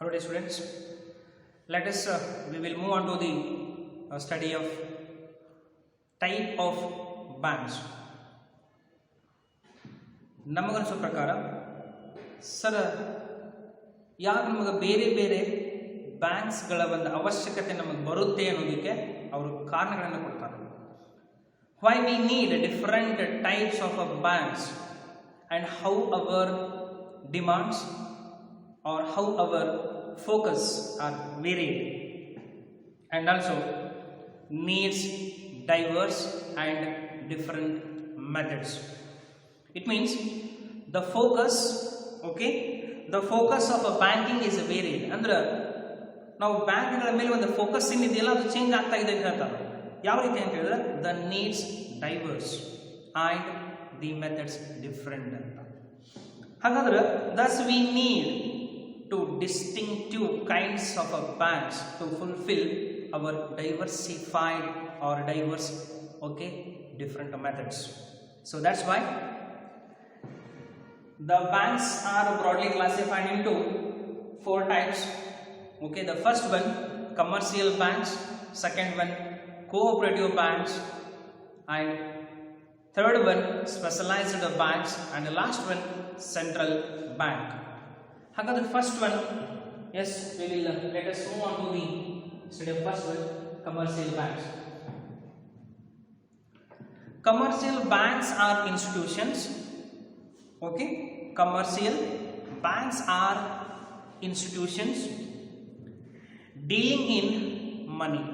Hello dear students, let us we will move on to the study of type of banks. ನಮಗನ್ಸೋ ಪ್ರಕಾರ sir ಯಾಕೆ ನಮಗೆ ಬೇರೆ ಬೇರೆ ಬ್ಯಾಂಕ್ಸ್ಗಳ ಒಂದು ಅವಶ್ಯಕತೆ ನಮಗೆ ಬರುತ್ತೆ ಅನ್ನೋದಕ್ಕೆ ಅವರು ಕಾರಣಗಳನ್ನು ಕೊಡ್ತಾರೆ. Why we need different types of banks and how our demands or how our focus are varied and also needs diverse and different methods. It means the focus, okay, the focus of a banking is varied. ಅಂದ್ರೆ ನಾವು ಬ್ಯಾಂಕ್ಗಳ ಮೇಲೆ ಒಂದು focus ಏನಿದೆಯಲ್ಲ ಅದು change ಆಗ್ತಾ ಇದೆ ಅಂತ ಹೇಳ್ತಾರೆ. ಯಾವ ರೀತಿ ಅಂತ ಹೇಳಿದ್ರೆ the needs diverse and the methods different ಅಂತ. ಹಾಗಾದ್ರೆ thus we need two distinctive kinds of banks to fulfill our diversified or diverse, okay, different methods. So that's why the banks are broadly classified into four types. Okay, the first one commercial banks, second one cooperative banks, and third one specialized banks, and the last one central bank. However, the first one, yes, we will let us move on to the study of first one, commercial banks. Commercial banks are institutions. Okay, commercial banks are institutions dealing in money.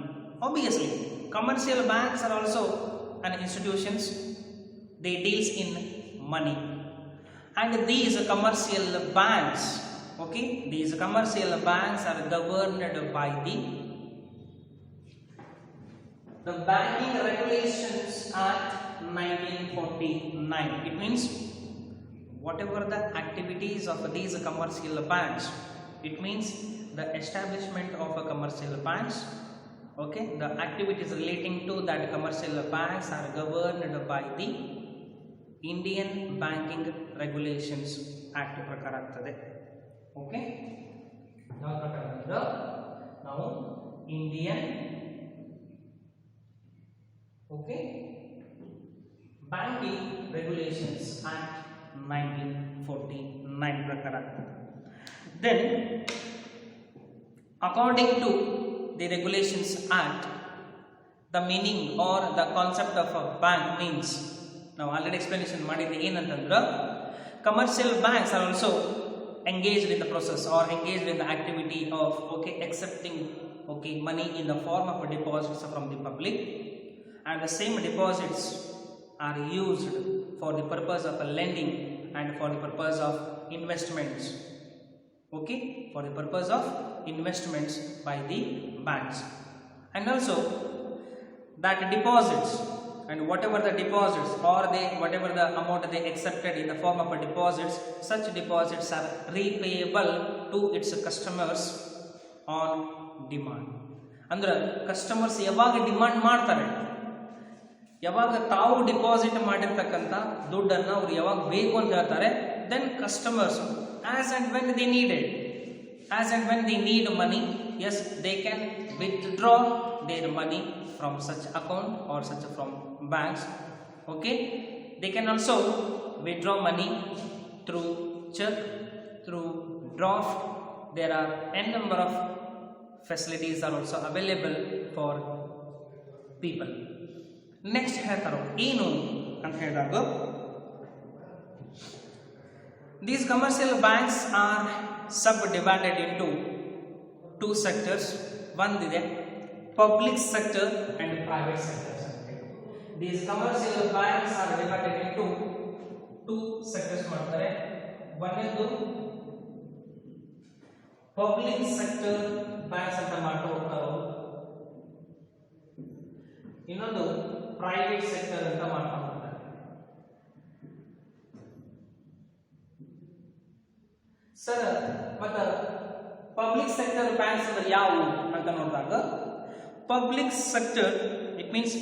Obviously, commercial banks are also an institutions. They deals in money, and these commercial banks, okay, these commercial banks are governed by the Banking Regulations Act 1949. It means whatever the activities of these commercial banks, it means the establishment of a commercial banks, okay, the activities relating to that commercial banks are governed by the Indian Banking Regulations Act ಪ್ರಕಾರ ಆಗ್ತದೆ. Okay, ಯಾವ ಪ್ರಕಾರ ಅಂದ್ರೆ ನಾವು Indian okay banking regulations act 1949 ಪ್ರಕಾರ ಆಗ್ತದೆ. Then according to the Regulations Act, the meaning or the concept of a bank means, now already explanation ಮಾಡಿದ್ದೆ ಏನಂತಂದ್ರೆ commercial banks are also engaged in the process or engaged in the activity of, okay, accepting, okay, money in the form of deposits from the public, and the same deposits are used for the purpose of lending and for the purpose of investments, okay, for the purpose of investments by the banks. And also that deposits and whatever the deposits or whatever the amount they accepted in the form of deposits, such deposits are repayable to its customers on demand. ಅಂದ್ರೆ customers ಯಾವಾಗ demand ಮಾಡ್ತಾರೆ, ಯಾವಾಗ ತಾವು deposit ಮಾಡಿರ್ತಕ್ಕಂಥ ದುಡ್ಡನ್ನು ಅವರು ಯಾವಾಗ ಬೇಕು ಅಂತ ಹೇಳ್ತಾರೆ, then customers as and when they need it, as and when they need money, yes, they can withdraw their money from such account or such from banks. Okay, they can also withdraw money through check, through draft. There are n number of facilities are also available for people. Next ಹೇಳ್ತಾರೋ ಏನು ಅಂತ ಹೇಳಿದಾಗ, these commercial banks are subdivided into two sectors. One ಇದೆ public sector and private sector. These commercial banks are divided into two sectors ಮಾಡ್ತಾರೆ. ಒಂದೊಂದು public sector banks ಅಂತ ಮಾಡ್ತಾ ಹೋಗ್ತಾರೆ, ಇನ್ನೊಂದು private sector ಅಂತ ಮಾಡ್ತಾ ಹೋಗ್ತಾರೆ. ಸರ್, ಮತ್ತೆ ಪಬ್ಲಿಕ್ ಸೆಕ್ಟರ್ ಬ್ಯಾಂಕ್ಸ್ ಅಂದ್ರೆ ಯಾವುವು ಅಂತ ನೋಡಿದಾಗ, public sector it means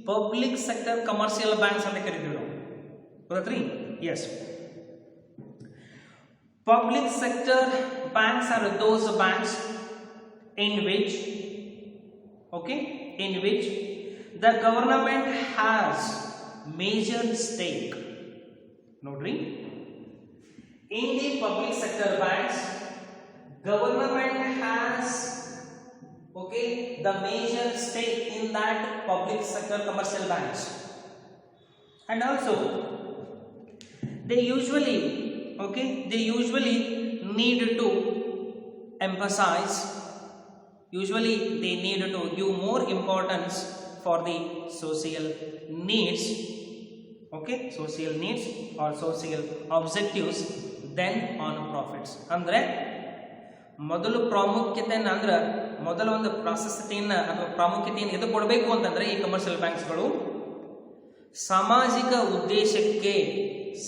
public sector commercial banks ಅಂತ ಕರಿತೀವಿ ನಾವು, ಗೊತ್ತ್ರಿ? Yes, Public sector banks are those banks in which, in which the government has major stake. Nodri, in the public sector banks, government has the major stake in that public sector commercial banks, and also they usually need to emphasize, they need to give more importance for the social needs, social needs or social objectives than on profits. Andre ಮೊದಲು ಪ್ರಾಮುಖ್ಯತೆಯನ್ನು ಅಂದ್ರೆ ಮೊದಲ ಒಂದು ಪ್ರಾಶಸ್ತ್ಯತೆಯನ್ನು ಅಥವಾ ಪ್ರಾಮುಖ್ಯತೆಯನ್ನು ಎದು ಕೊಡಬೇಕು ಅಂತಂದ್ರೆ ಈ ಕಮರ್ಷಿಯಲ್ ಬ್ಯಾಂಕ್ಸ್ಗಳು ಸಾಮಾಜಿಕ ಉದ್ದೇಶಕ್ಕೆ,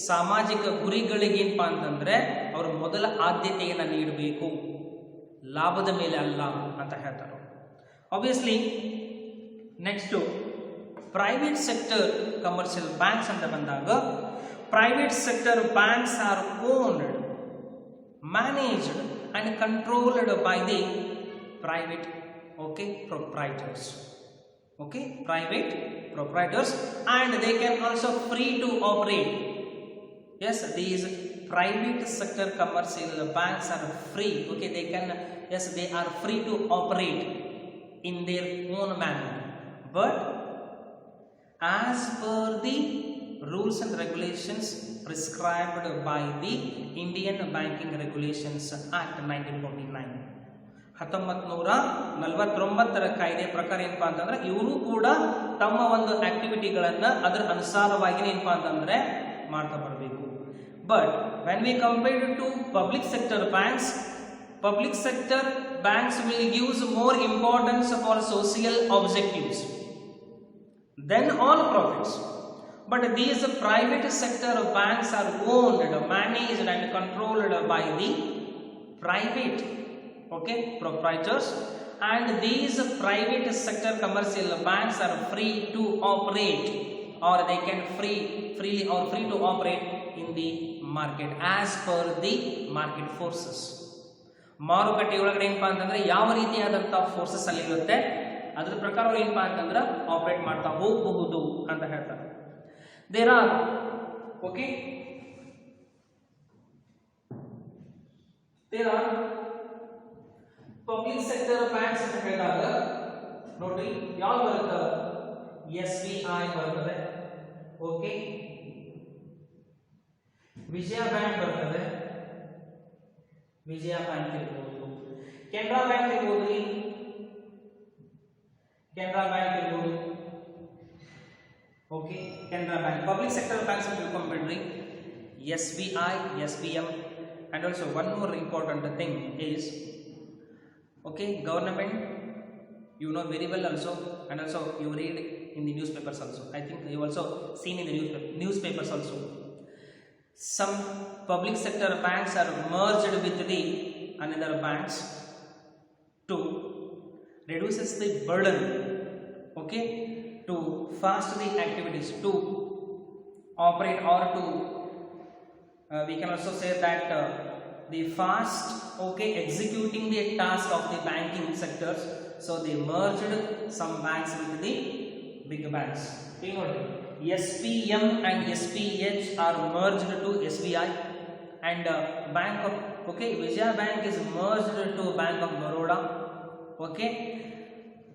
ಸಾಮಾಜಿಕ ಗುರಿಗಳಿಗೆ ಏನಪ್ಪಾ ಅಂತಂದ್ರೆ ಅವರು ಮೊದಲ ಆದ್ಯತೆಯನ್ನು ನೀಡಬೇಕು, ಲಾಭದ ಮೇಲೆ ಅಲ್ಲ ಅಂತ ಹೇಳ್ತಾರೆ. Obviously next private sector commercial banks ಅಂತ ಬಂದಾಗ, private sector banks are owned, managed and controlled by the private proprietors, private proprietors, and they can also free to operate. Yes, these private sector commercial banks are free, they can, yes, they are free to operate in their own manner, but as per the rules and regulations prescribed by the Indian Banking Regulations Act 1949. 1949 ಕಾಯ್ದೆ ಪ್ರಕಾರ ಏನಪ್ಪಾ ಅಂತಂದ್ರೆ ಇವರು ಕೂಡ ತಮ್ಮ ಒಂದು ಆಕ್ಟಿವಿಟಿಗಳನ್ನ ಅದರ ಅನುಸಾರವಾಗಿ ಏನಪ್ಪಾ ಅಂತಂದ್ರೆ ಮಾಡ್ತಾ ಬರಬೇಕು. But when we compare to public sector banks will give more importance for social objectives than on profits. But these private sector banks are owned, managed and controlled by the private proprietors, and these private sector commercial banks are free to operate, or they can free to operate in the market as per the market forces. ಮಾರುಕಟ್ಟೆ ಒಳಗಡೆ ಏನಪ್ಪಾ ಅಂತಂದ್ರೆ ಯಾವ ರೀತಿಯಾದಂತಹ forces ಅಲ್ಲಿ ಇರುತ್ತೆ ಅದರ ಪ್ರಕಾರ ಏನಪ್ಪಾ ಅಂತಂದ್ರೆ ಆಪರೇಟ್ ಮಾಡ್ತಾ ಹೋಗಬಹುದು ಅಂತ ಹೇಳ್ತಾರೆ. There are public sector banks ಅಂತ ಹೇಳಿದಾಗ ನೋಡಿ ಯಾವ ಬರುತ್ತೆ, SBI ಬರ್ತದೆ, ವಿಜಯ ಬ್ಯಾಂಕ್ ಬರ್ತದೆ, ವಿಜಯ ಬ್ಯಾಂಕ್ ಇರ್ಬೋದು, ಕೆನರಾ ಬ್ಯಾಂಕ್ ಇರ್ಬೋದು, ಕೆನರಾ ಬ್ಯಾಂಕ್ ಇರ್ಬೋದು, Canara Bank. Public sector banks will compare SBI, SBM, and also one more important thing is government, you know very well also, and also you read in the newspapers also. I think you also seen in the newspapers also. Some public sector banks are merged with the another banks to reduces the burden, to fast the activities, to operate, or to we can also say that the fast executing the task of the banking sectors. So they merged some banks with the big banks. SPM and SPH are merged to SBI, and Bank of Vijaya Bank is merged to Bank of Baroda.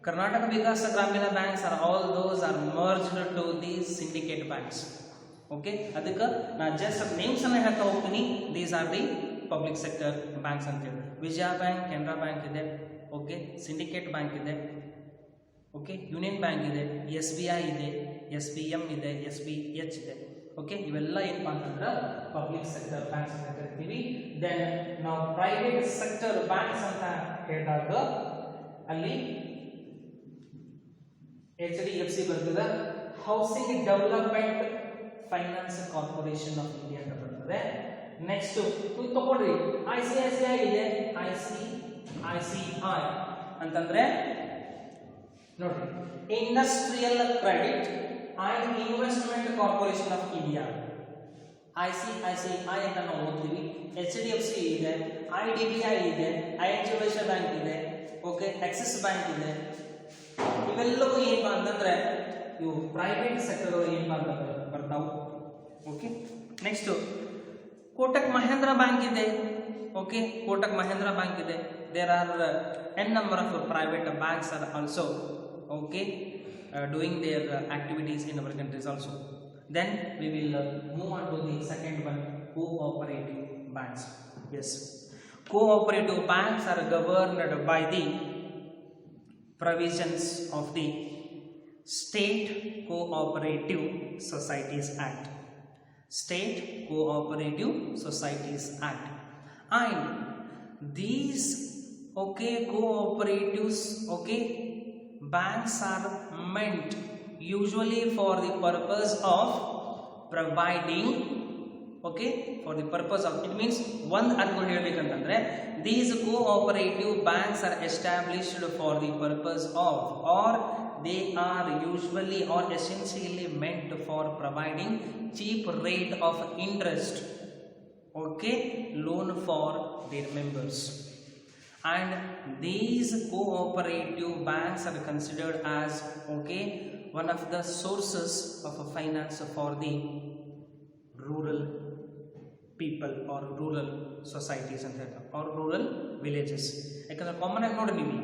Karnataka Vikasa Gramina banks are all those are merged to these syndicate banks. ಅದಕ್ಕೆ ನಾ just names ಅನ್ನ ಹೇಳ್ತಾ ಹೋಗ್ತೀನಿ. These are the public sector banks ಅಂತ ಹೇಳಿ. ವಿಜಯ bank, Canara bank ಇದೆ, syndicate bank ಇದೆ, union bank ಇದೆ, SBI ಇದೆ, SPM ಇದೆ, SPH ಇದೆ. ಇವೆಲ್ಲ ಏನಪ್ಪಾ ಅಂತಂದ್ರೆ ಪಬ್ಲಿಕ್ ಸೆಕ್ಟರ್ ಬ್ಯಾಂಕ್ಸ್ ಅಂತ ಕರಿತೀವಿ. ದೆನ್ ನಾವು ಪ್ರೈವೇಟ್ ಸೆಕ್ಟರ್ ಬ್ಯಾಂಕ್ಸ್ ಅಂತ ಹೇಳಿದಾಗ ಅಲ್ಲಿ HDFC ಬರ್ತದೆ, housing development finance corporation of India ಅಂತ ಬರ್ತದೆ. ನೆಕ್ಸ್ಟ್ ತಗೊಳ್ರಿ ICICI ಇದೆ, ICICI ಅಂತಂದ್ರೆ ನೋಡ್ರಿ industrial credit and investment corporation of India. ICICI ಅಂತ ನಾವು ಓದ್ತೀವಿ, HDFC ಇದೆ, IDBI ಇದೆ, ING ವೈಶ್ಯ ಬ್ಯಾಂಕ್ ಇದೆ, ಓಕೆ, ಆಕ್ಸಿಸ್ ಬ್ಯಾಂಕ್ ಇದೆ. ಇವೆಲ್ಲವೂ ಏನಪ್ಪಾ ಅಂತಂದ್ರೆ ಇವು ಪ್ರೈವೇಟ್ ಸೆಕ್ಟರ್ ಏನಪ್ಪಾ ಅಂತಂದ್ರೆ ಬರ್ತಾವು. Okay, next Kotak Mahindra bank ಇದೆ. ಓಕೆ, ಕೋಟಕ್ ಮಹೇಂದ್ರ ಬ್ಯಾಂಕ್ ಇದೆ. There are n number of private banks are also okay doing their activities in our countries also. Then we will move on to the second one, cooperative banks. Yes, cooperative banks are governed by the provisions of the State Cooperative Societies Act. State Cooperative Societies Act. And these cooperatives, banks are meant usually for the purpose of providing, for the purpose of, it means one ಅನ್ಕೊಂಡು ಹೇಳ್ಬೇಕಂತಂದ್ರೆ these cooperative banks are established for the purpose of, or they are usually or essentially meant for providing cheap rate of interest, loan for their members. And these cooperative banks are considered as one of the sources of finance for the rural people or rural societies ಅಂತ ಹೇಳ್ತಾರೆ, or rural villages. ಯಾಕಂದ್ರೆ common ಆಗಿ ನೋಡಿ ನೀವು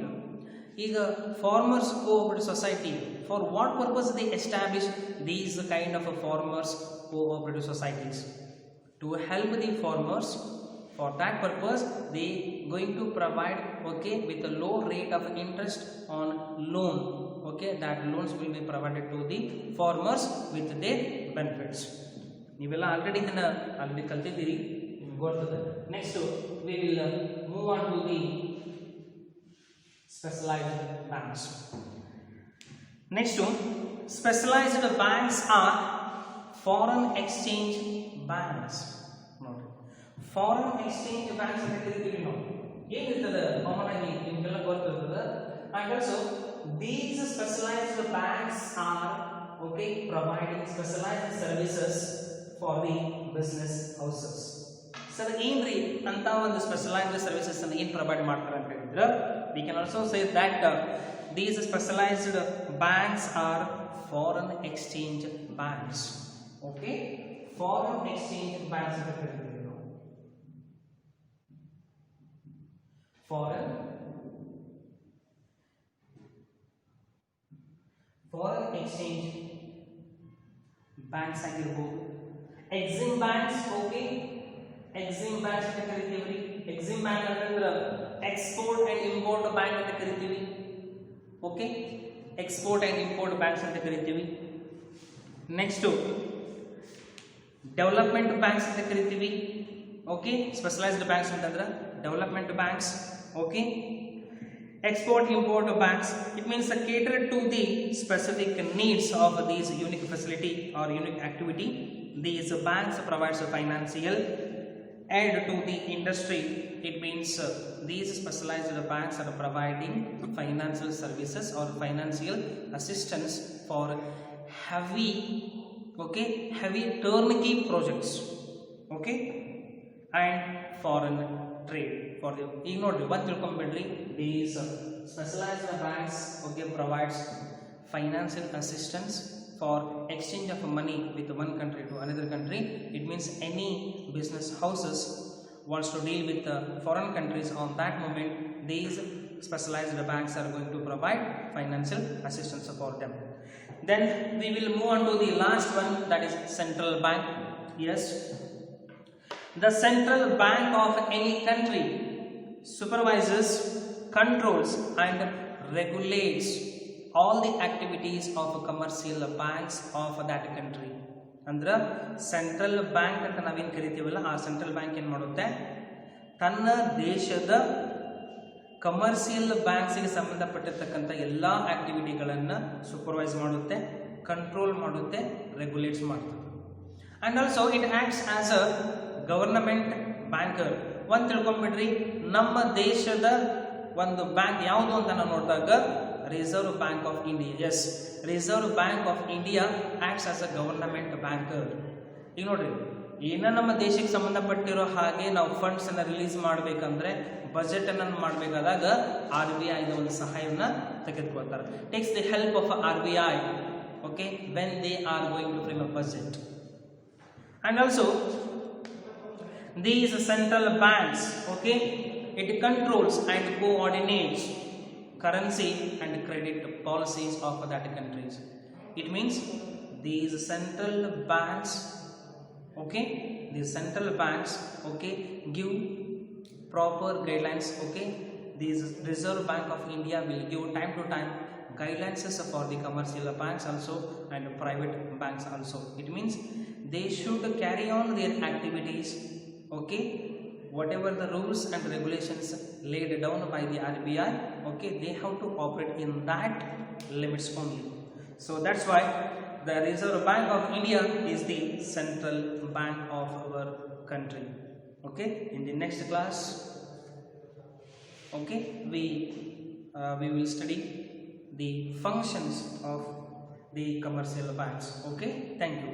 ಈಗ farmers cooperative society, for what purpose they establish these kind of farmers cooperative societies? To help the farmers. For that purpose they going to provide with a low rate of interest on loan. That loans will be provided to the farmers with their benefits. ನೀವೆಲ್ಲ already ಕಲ್ತಿದ್ದೀರಿ, ಗೊತ್ತದೆ. Next we will move on to the specialized banks. Next, specialized banks are foreign exchange banks. Foreign exchange banks ಅಂತ ಕರಿತೀವಿ ನಾವು. ಏನಿರ್ತದೆ common ಆಗಿ ನಿಮಗೆಲ್ಲ ಗೊತ್ತಿರ್ತದೆ. And also these specialized banks are providing specialised services for the business houses. Sir ಏನ್ರಿ ಅಂತ ಒಂದು ಸ್ಪೆಷಲೈಸ್ಡ್ ಸರ್ವಿಸಸ್ ಅನ್ನು ಏನು ಪ್ರೊವೈಡ್ ಮಾಡ್ತಾರೆ ಅಂತ ಹೇಳಿದ್ರೆ, we can also say that these specialized banks are foreign exchange banks. Foreign exchange banks ಅಂತ ಕರಿತೀವಿ. Foreign exchange banks ಆಗಿರಬಹುದು. ಎಕ್ಸಿಮ್ ಬ್ಯಾಂಕ್ಸ್ ಎಕ್ಸಿಮ್ ಬ್ಯಾಂಕ್ಸ್ ಅಂತ ಕರಿತೀವಿ. ಎಕ್ಸಿಮ್ ಬ್ಯಾಂಕ್ ಅಂತಂದ್ರೆ ಎಕ್ಸ್ಪೋರ್ಟ್ ಅಂಡ್ ಇಂಪೋರ್ಟ್ ಬ್ಯಾಂಕ್ ಅಂತ ಕರಿತೀವಿ. ಎಕ್ಸ್ಪೋರ್ಟ್ ಅಂಡ್ ಇಂಪೋರ್ಟ್ ಬ್ಯಾಂಕ್ಸ್ ಅಂತ ಕರಿತೀವಿ. ನೆಕ್ಸ್ಟ್ ಡೆವಲಪ್ಮೆಂಟ್ ಬ್ಯಾಂಕ್ಸ್ ಅಂತ ಕರಿತೀವಿ. ಸ್ಪೆಷಲೈಸ್ಡ್ ಬ್ಯಾಂಕ್ಸ್ ಅಂತಂದ್ರೆ development banks. Export import banks, it means cater to the specific needs of these unique facility or unique activity. These banks provides financial aid to the industry. It means these specialized banks are providing financial services or financial assistance for heavy turnkey projects, and foreign trade. For the ಈಗ ನೋಡ್ರಿ ಒಂದು ತಿಳ್ಕೊಂಡ್ಬಿಡ್ರಿ, these specialized banks provides financial assistance for exchange of money with one country to another country. It means any business houses wants to deal with foreign countries, on that moment these specialized banks are going to provide financial assistance for them. Then we will move on to the last one, that is central bank. Yes, the central bank of any country supervises, controls and regulates all the activities of commercial banks of that country. ಅಂದ್ರೆ central bank ಅಂತ ನಾವೇನು ಕರಿತೀವಲ್ಲ, ಆ central bank ಏನು ಮಾಡುತ್ತೆ, ತನ್ನ ದೇಶದ commercial ಬ್ಯಾಂಕ್ಸ್ಗೆ ಸಂಬಂಧಪಟ್ಟಿರ್ತಕ್ಕಂಥ ಎಲ್ಲ ಆಕ್ಟಿವಿಟಿಗಳನ್ನು ಸೂಪರ್ವೈಸ್ ಮಾಡುತ್ತೆ, ಕಂಟ್ರೋಲ್ ಮಾಡುತ್ತೆ, ರೆಗ್ಯುಲೇಟ್ಸ್ ಮಾಡುತ್ತೆ. And also it acts as a government banker. ಒಂದು ತಿಳ್ಕೊಂಡ್ಬಿಡ್ರಿ, ನಮ್ಮ ದೇಶದ ಒಂದು ಬ್ಯಾಂಕ್ ಯಾವುದು ಅಂತ ನಾವು ನೋಡಿದಾಗ Reserve Bank of India. Yes, Reserve Bank of India acts as a government banker. ಈಗ ನೋಡ್ರಿ, ಏನೋ ನಮ್ಮ ದೇಶಕ್ಕೆ ಸಂಬಂಧಪಟ್ಟಿರೋ ಹಾಗೆ ನಾವು ಫಂಡ್ಸ್ ಅನ್ನ ರಿಲೀಸ್ ಮಾಡಬೇಕಂದ್ರೆ ಬಜೆಟ್ ಅನ್ನು ಮಾಡಬೇಕಾದಾಗ RBI ಒಂದು ಸಹಾಯವನ್ನು ತೆಗೆದುಕೊಳ್ತಾರೆ. Takes the help of RBI, okay, when they are going to frame a budget. And also these central banks, okay, it controls and coordinates currency and credit policies of that countries. It means these central banks, okay, these central banks, okay, give proper guidelines, okay. These Reserve Bank of India will give time to time guidelines for the commercial banks also and private banks also. It means they should carry on their activities, okay, whatever the rules and regulations laid down by the RBI, okay, they have to operate in that limits only. So that's why the Reserve Bank of India is the central bank of our country. Okay, in the next class, okay, we will study the functions of the commercial banks. Okay, thank you.